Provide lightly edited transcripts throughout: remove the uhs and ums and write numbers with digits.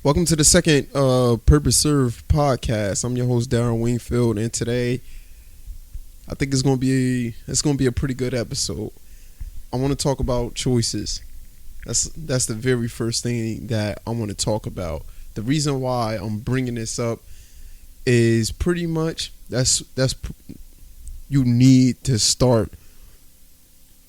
Welcome to the second Purpose podcast. I'm your host Darren Wingfield, and today I think it's gonna be a pretty good episode. I want to talk about choices. That's the very first thing that I want to talk about. The reason why I'm bringing this up is pretty much that's you need to start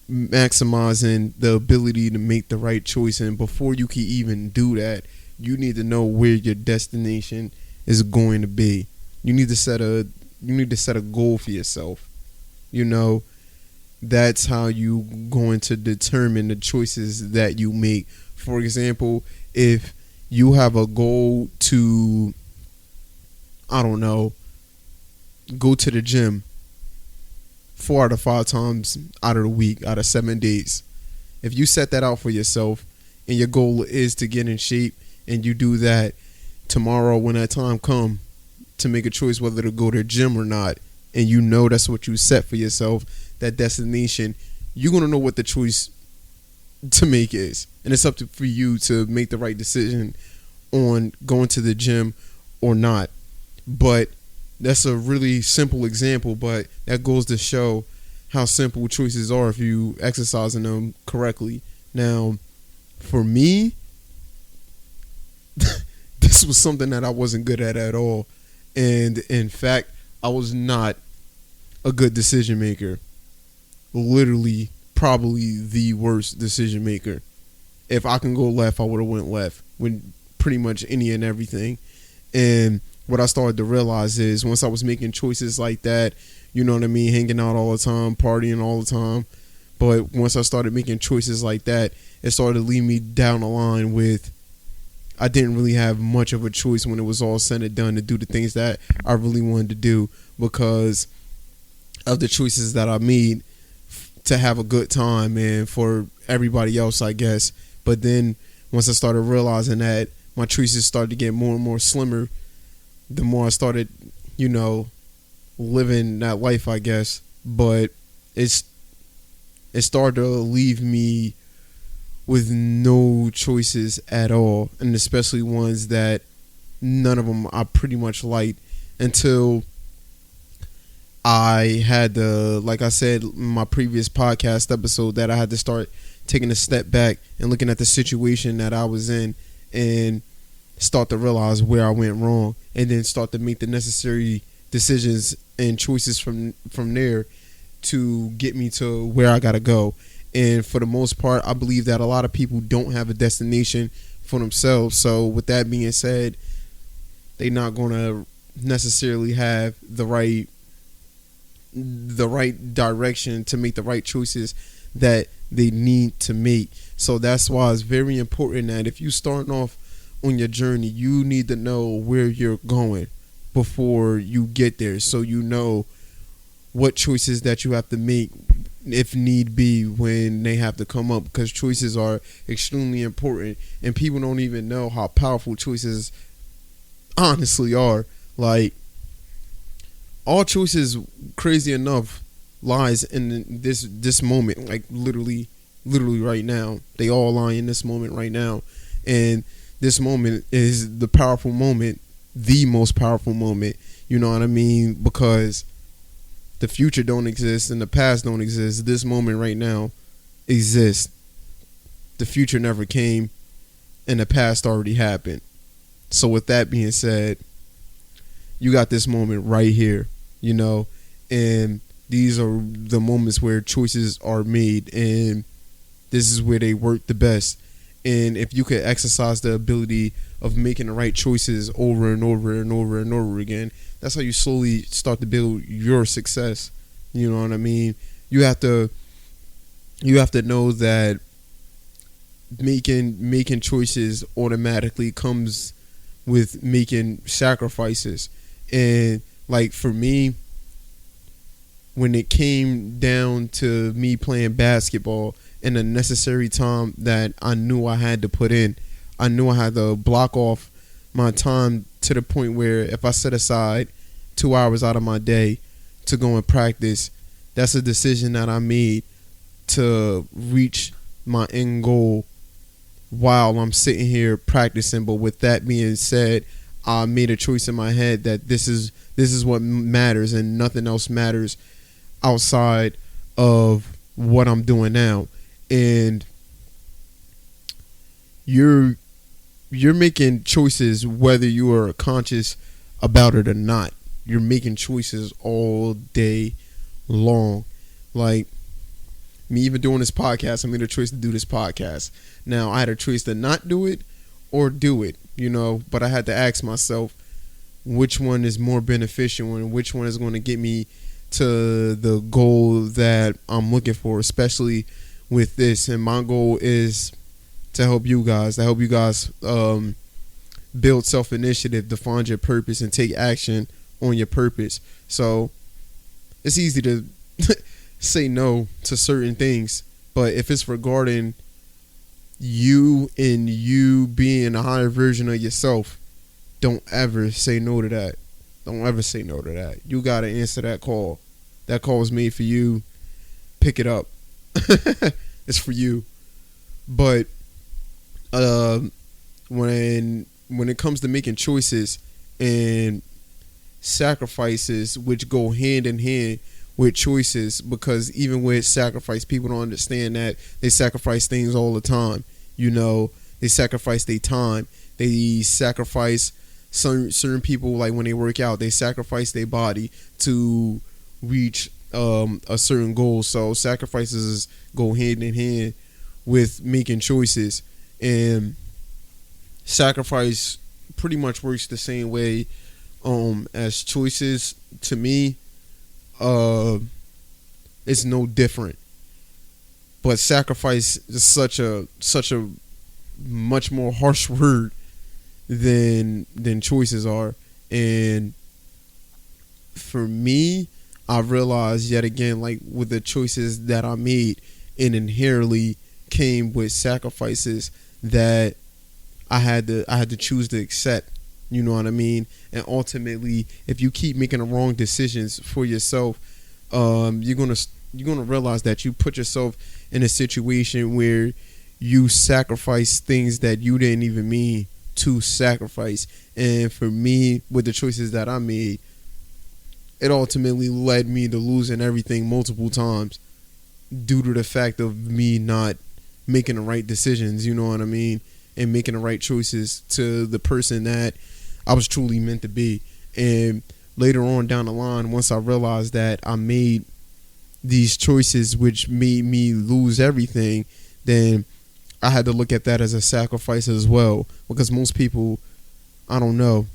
maximizing the ability to make the right choice, and before you can even do that, you need to know where your destination is going to be. You need to set a goal for yourself. You know, that's how you going to determine the choices that you make. For example, if you have a goal to, I don't know, go to the gym 4 out of 5 times out of the week, out of 7 days. If you set that out for yourself and your goal is to get in shape, and you do that tomorrow when that time come to make a choice whether to go to the gym or not, and you know that's what you set for yourself, that destination, you're going to know what the choice to make is. And it's up to for you to make the right decision on going to the gym or not. But that's a really simple example, but that goes to show how simple choices are if you exercising them correctly. Now, for me, this was something that I wasn't good at all. And in fact, I was not a good decision maker. Literally, probably the worst decision maker. If I can go left, I would have went left with pretty much any and everything. And what I started to realize is once I was making choices like that, you know what I mean, hanging out all the time, partying all the time. But once I started making choices like that, it started to lead me down the line with I didn't really have much of a choice when it was all said and done to do the things that I really wanted to do because of the choices that I made to have a good time and for everybody else, I guess. But then once I started realizing that my choices started to get more and more slimmer, the more I started, living that life, I guess. But it started to leave me with no choices at all, and especially ones that none of them I pretty much liked until I had to, like I said in my previous podcast episode, that I had to start taking a step back and looking at the situation that I was in and start to realize where I went wrong, and then start to make the necessary decisions and choices from there to get me to where I gotta go. And for the most part, I believe that a lot of people don't have a destination for themselves. So with that being said, they're not going to necessarily have the right direction to make the right choices that they need to make. So that's why it's very important that if you're starting off on your journey, you need to know where you're going before you get there, so you know what choices that you have to make if need be when they have to come up, because choices are extremely important and people don't even know how powerful choices honestly are. Like, all choices, crazy enough, lies in this moment. Like, literally right now, they all lie in this moment right now. And this moment is the powerful moment, the most powerful moment, you know what I mean? Because the future don't exist and the past don't exist. This moment right now exists. The future never came and the past already happened. So with that being said, you got this moment right here, and these are the moments where choices are made, and this is where they work the best. And if you could exercise the ability of making the right choices over and over and over and over again, that's how you slowly start to build your success. You know what I mean? You have to know that making choices automatically comes with making sacrifices. And like for me, when it came down to me playing basketball and the necessary time that I knew I had to put in, I knew I had to block off my time to the point where if I set aside 2 hours out of my day to go and practice, that's a decision that I made to reach my end goal while I'm sitting here practicing. But with that being said, I made a choice in my head that this is what matters, and nothing else matters outside of what I'm doing now. And you're making choices whether you are conscious about it or not. You're making choices all day long. Like me even doing this podcast, I made a choice to do this podcast. Now I had a choice to not do it or do it, but I had to ask myself which one is more beneficial and which one is going to get me to the goal that I'm looking for, especially with this. And my goal is to help you guys, build self-initiative, to find your purpose and take action on your purpose. So it's easy to say no to certain things, but if it's regarding you and you being a higher version of yourself, don't ever say no to that. Don't ever say no to that. You got to answer that call. That call was made for you. Pick it up. It's for you. But when it comes to making choices and sacrifices, which go hand in hand with choices, because even with sacrifice, people don't understand that they sacrifice things all the time. They sacrifice their time. They sacrifice certain people, like when they work out, they sacrifice their body to reach a certain goal. So sacrifices go hand in hand with making choices, and sacrifice pretty much works the same way as choices. To me, it's no different. But sacrifice is such a much more harsh word than choices are. And for me, I realized yet again, like with the choices that I made, it inherently came with sacrifices that I had to choose to accept. You know what I mean? And ultimately, if you keep making the wrong decisions for yourself, you're gonna realize that you put yourself in a situation where you sacrifice things that you didn't even mean to sacrifice. And for me, with the choices that I made, it ultimately led me to losing everything multiple times due to the fact of me not making the right decisions, you know what I mean? And making the right choices to the person that I was truly meant to be. And later on down the line, once I realized that I made these choices which made me lose everything, then I had to look at that as a sacrifice as well. Because most people, I don't know,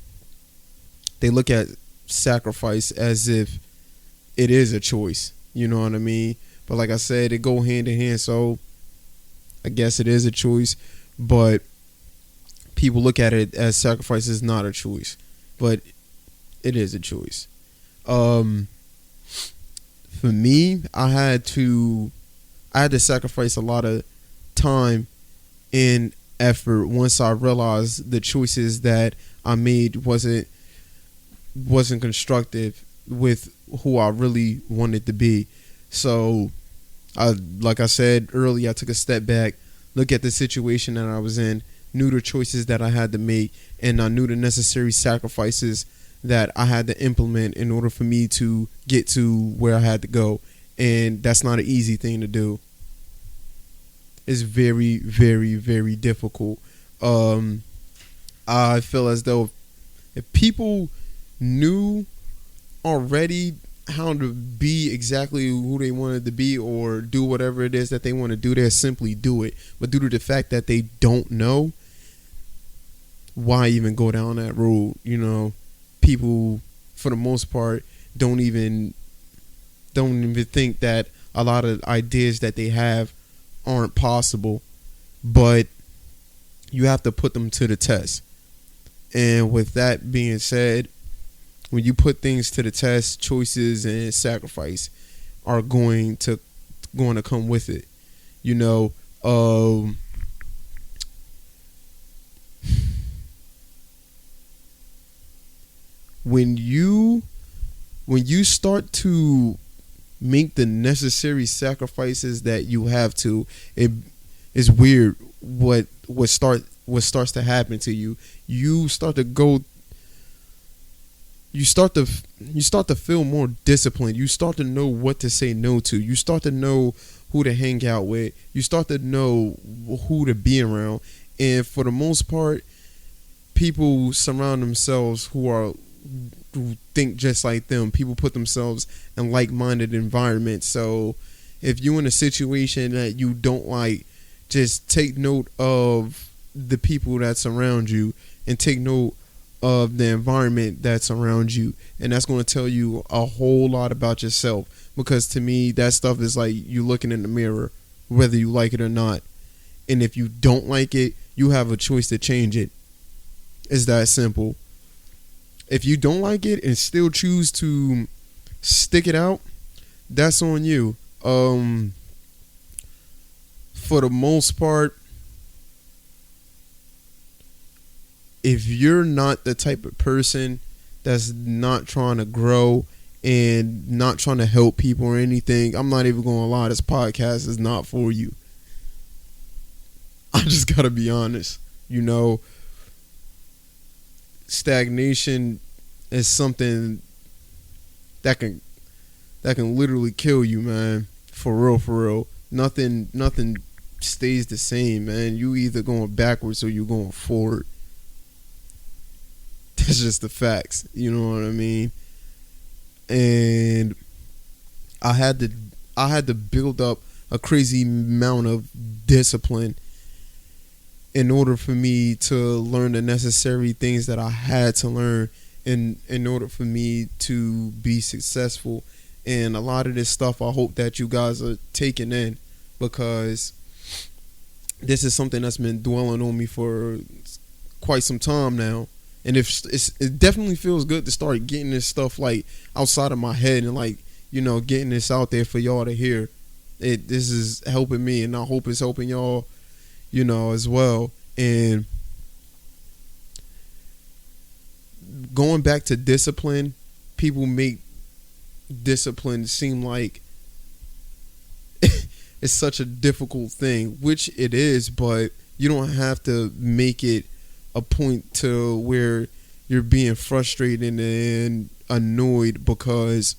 they look at sacrifice as if it is a choice, you know what I mean? But like I said, it go hand in hand, so I guess it is a choice. But people look at it as sacrifice is not a choice, but it is a choice. For me, I had to sacrifice a lot of time and effort once I realized the choices that I made wasn't constructive with who I really wanted to be. So, like I said earlier, I took a step back, look at the situation that I was in, knew the choices that I had to make, and I knew the necessary sacrifices that I had to implement in order for me to get to where I had to go. And that's not an easy thing to do. It's very, very, very difficult. I feel as though if people knew already how to be exactly who they wanted to be or do whatever it is that they want to do, they'll simply do it. But due to the fact that they don't know, why even go down that road? People, for the most part, don't even think that a lot of ideas that they have aren't possible, but you have to put them to the test. And with that being said, when you put things to the test, choices and sacrifice are going to come with it. When you start to make the necessary sacrifices that you have to, it is weird what starts to happen to you. You start to go. You start to feel more disciplined. You start to know what to say no to. You start to know who to hang out with. You start to know who to be around. And for the most part, people surround themselves who think just like them. People put themselves in like-minded environments. So if you're in a situation that you don't like, just take note of the people that surround you and take note of the environment that's around you, and that's going to tell you a whole lot about yourself. Because to me, that stuff is like you looking in the mirror, whether you like it or not. And if you don't like it, you have a choice to change it. It's that simple. If you don't like it and still choose to stick it out, that's on you. For the most part, if you're not the type of person that's not trying to grow and not trying to help people or anything, I'm not even going to lie, this podcast is not for you. I just got to be honest. You know, stagnation is something that can literally kill you, man. For real. Nothing stays the same, man. You either going backwards or you're going forward. That's just the facts. You know what I mean? And I had to build up a crazy amount of discipline in order for me to learn the necessary things that I had to learn in order for me to be successful. And a lot of this stuff I hope that you guys are taking in, because this is something that's been dwelling on me for quite some time now. And it definitely feels good to start getting this stuff like outside of my head and like, you know, getting this out there for y'all to hear. This is helping me, and I hope it's helping y'all, you know, as well. And going back to discipline, people make discipline seem like it's such a difficult thing, which it is, but you don't have to make it a point to where you're being frustrated and annoyed because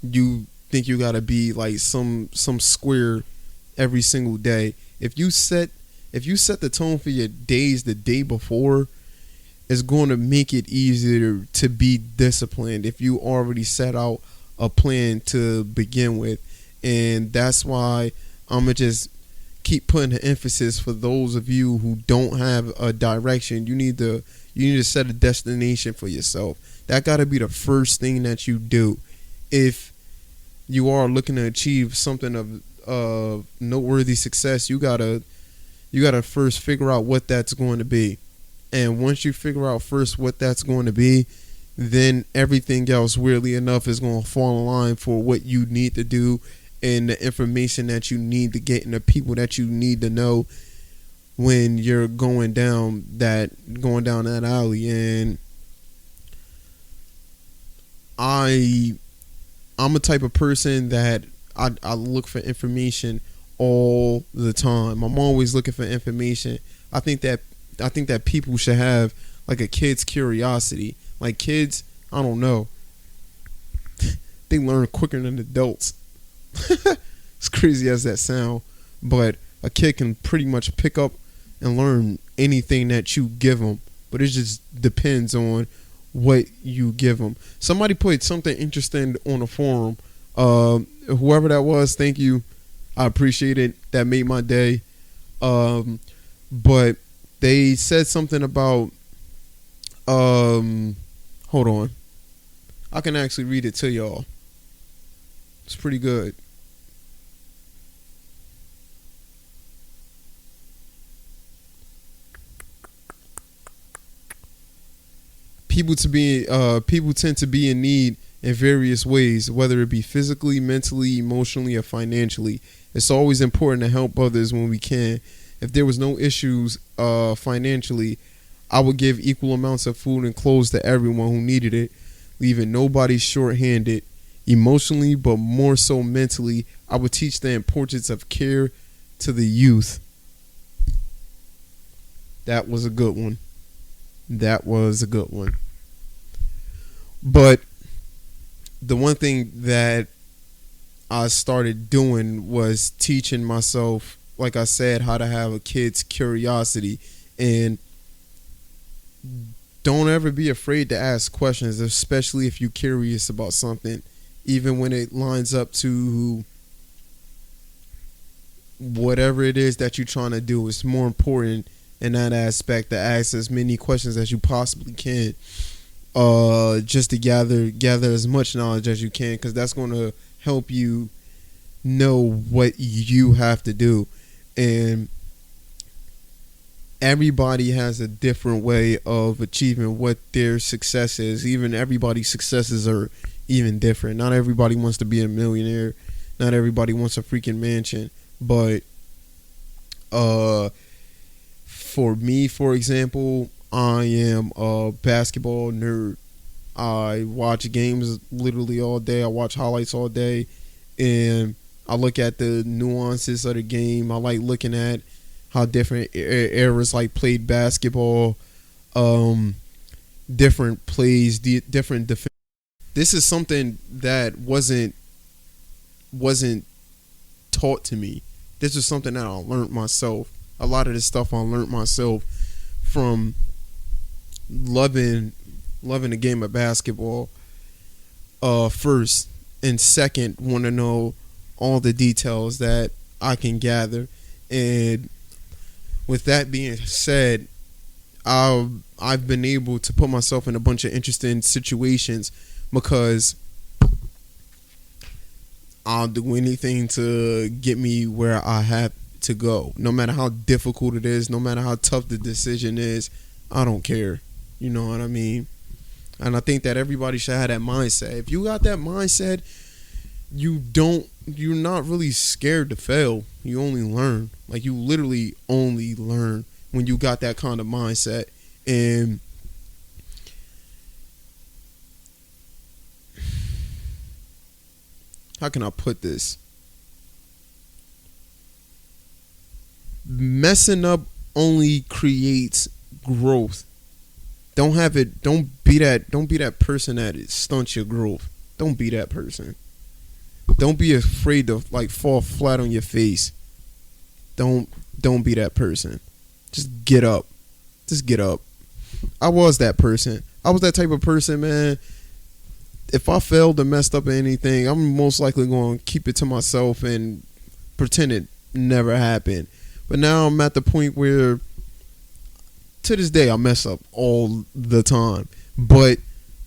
you think you gotta be like some square every single day. If you set the tone for your days the day before, it's going to make it easier to be disciplined if you already set out a plan to begin with. And that's why I'm gonna just keep putting the emphasis for those of you who don't have a direction. You need to set a destination for yourself. That got to be the first thing that you do. If you are looking to achieve something of noteworthy success, you gotta first figure out what that's going to be. And once you figure out first what that's going to be, then everything else, weirdly enough, is going to fall in line for what you need to do and the information that you need to get and the people that you need to know when you're going down that alley. And I'm a type of person that I look for information all the time. I'm always looking for information. I think that people should have like a kid's curiosity. Like kids, I don't know, they learn quicker than adults. As crazy as that sound, but a kid can pretty much pick up and learn anything that you give them, but it just depends on what you give them. Somebody put something interesting on the forum. Whoever that was, thank you, I appreciate it. That made my day. But they said something about hold on, I can actually read it to y'all. It's pretty good. People tend to be in need in various ways, whether it be physically, mentally, emotionally, or financially. It's always important to help others when we can. If there was no issues financially, I would give equal amounts of food and clothes to everyone who needed it, leaving nobody short-handed. Emotionally, but more so mentally, I would teach the importance of care to the youth. That was a good one. That was a good one. But the one thing that I started doing was teaching myself, like I said, how to have a kid's curiosity. And don't ever be afraid to ask questions, especially if you're curious about something, even when it lines up to whatever it is that you're trying to do. It's more important in that aspect to ask as many questions as you possibly can, just to gather as much knowledge as you can, because that's going to help you know what you have to do. And everybody has a different way of achieving what their success is. Even everybody's successes are even different. Not everybody wants to be a millionaire. Not everybody wants a freaking mansion. But for me, for example, I am a basketball nerd. I watch games literally all day. I watch highlights all day, and I look at the nuances of the game. I like looking at how different eras like played basketball, different plays, different defense. This is something that wasn't taught to me. This is something that I learned myself. A lot of this stuff I learned myself from loving the game of basketball. First, and second, want to know all the details that I can gather. And with that being said, I've been able to put myself in a bunch of interesting situations because I'll do anything to get me where I have to go. No matter how difficult it is, no matter how tough the decision is, I don't care. You know what I mean? And I think that everybody should have that mindset. If you got that mindset, you're not really scared to fail. You only learn. Like, you literally only learn when you got that kind of mindset. And how can I put this? Messing up only creates growth. Don't be that person that stunts your growth. Don't be that person. Don't be afraid to fall flat on your face. Don't be that person. Just get up. Just get up. I was that person. I was that type of person, man. If I failed or messed up at anything, I'm most likely going to keep it to myself and pretend it never happened. But now I'm at the point where, to this day, I mess up all the time. But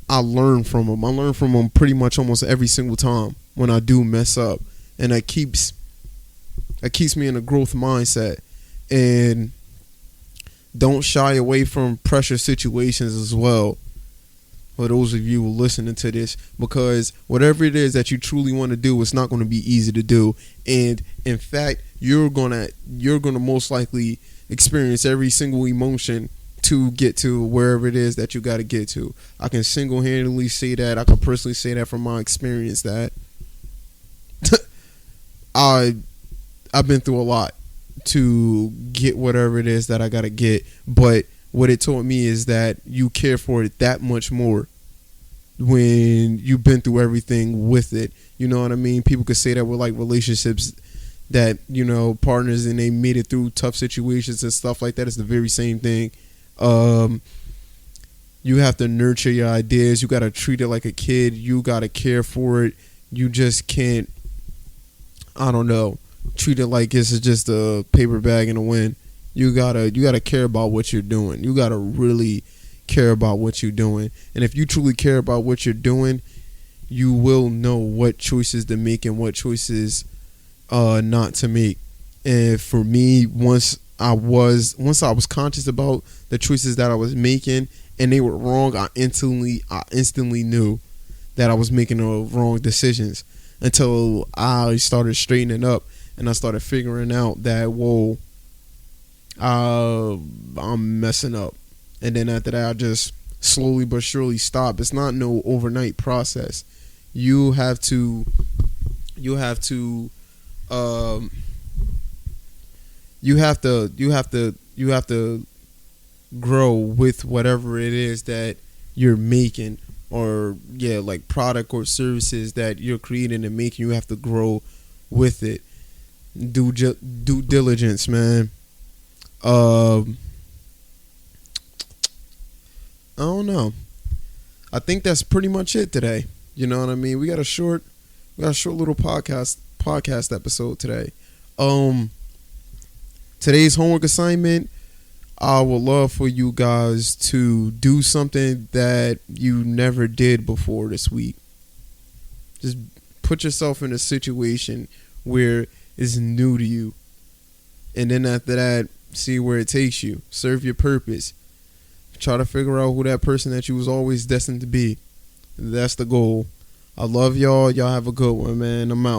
I learn from them. I learn from them pretty much almost every single time when I do mess up. And that keeps me in a growth mindset. And don't shy away from pressure situations as well, for those of you listening to this, because whatever it is that you truly want to do, it's not going to be easy to do. And in fact, you're gonna most likely experience every single emotion to get to wherever it is that you got to get to. I can single-handedly say that. I can personally say that from my experience that I've been through a lot to get whatever it is that I got to get. But what it taught me is that you care for it that much more when you've been through everything with it. You know what I mean? People could say that with like relationships, that, you know, partners and they made it through tough situations and stuff like that. It's the very same thing. You have to nurture your ideas. You got to treat it like a kid. You got to care for it. You just can't, I don't know, treat it like it's just a paper bag in the wind. You gotta care about what you're doing. You gotta really care about what you're doing. And if you truly care about what you're doing, you will know what choices to make and what choices not to make. And for me, once I was conscious about the choices that I was making and they were wrong, I instantly knew that I was making the wrong decisions, until I started straightening up and I started figuring out that, whoa, I'm messing up. And then after that, I just slowly but surely stop. It's not no overnight process. You have to grow with whatever it is that you're making, or like product or services that you're creating and making. You have to grow with it. Due diligence, man. I don't know. I think that's pretty much it today. You know what I mean? We got a short little podcast episode today. Today's homework assignment, I would love for you guys to do something that you never did before this week. Just put yourself in a situation where it's new to you. And then after that, see where it takes you. Serve your purpose. Try to figure out who that person that you was always destined to be. That's the goal. I love y'all. Y'all have a good one, man. I'm out.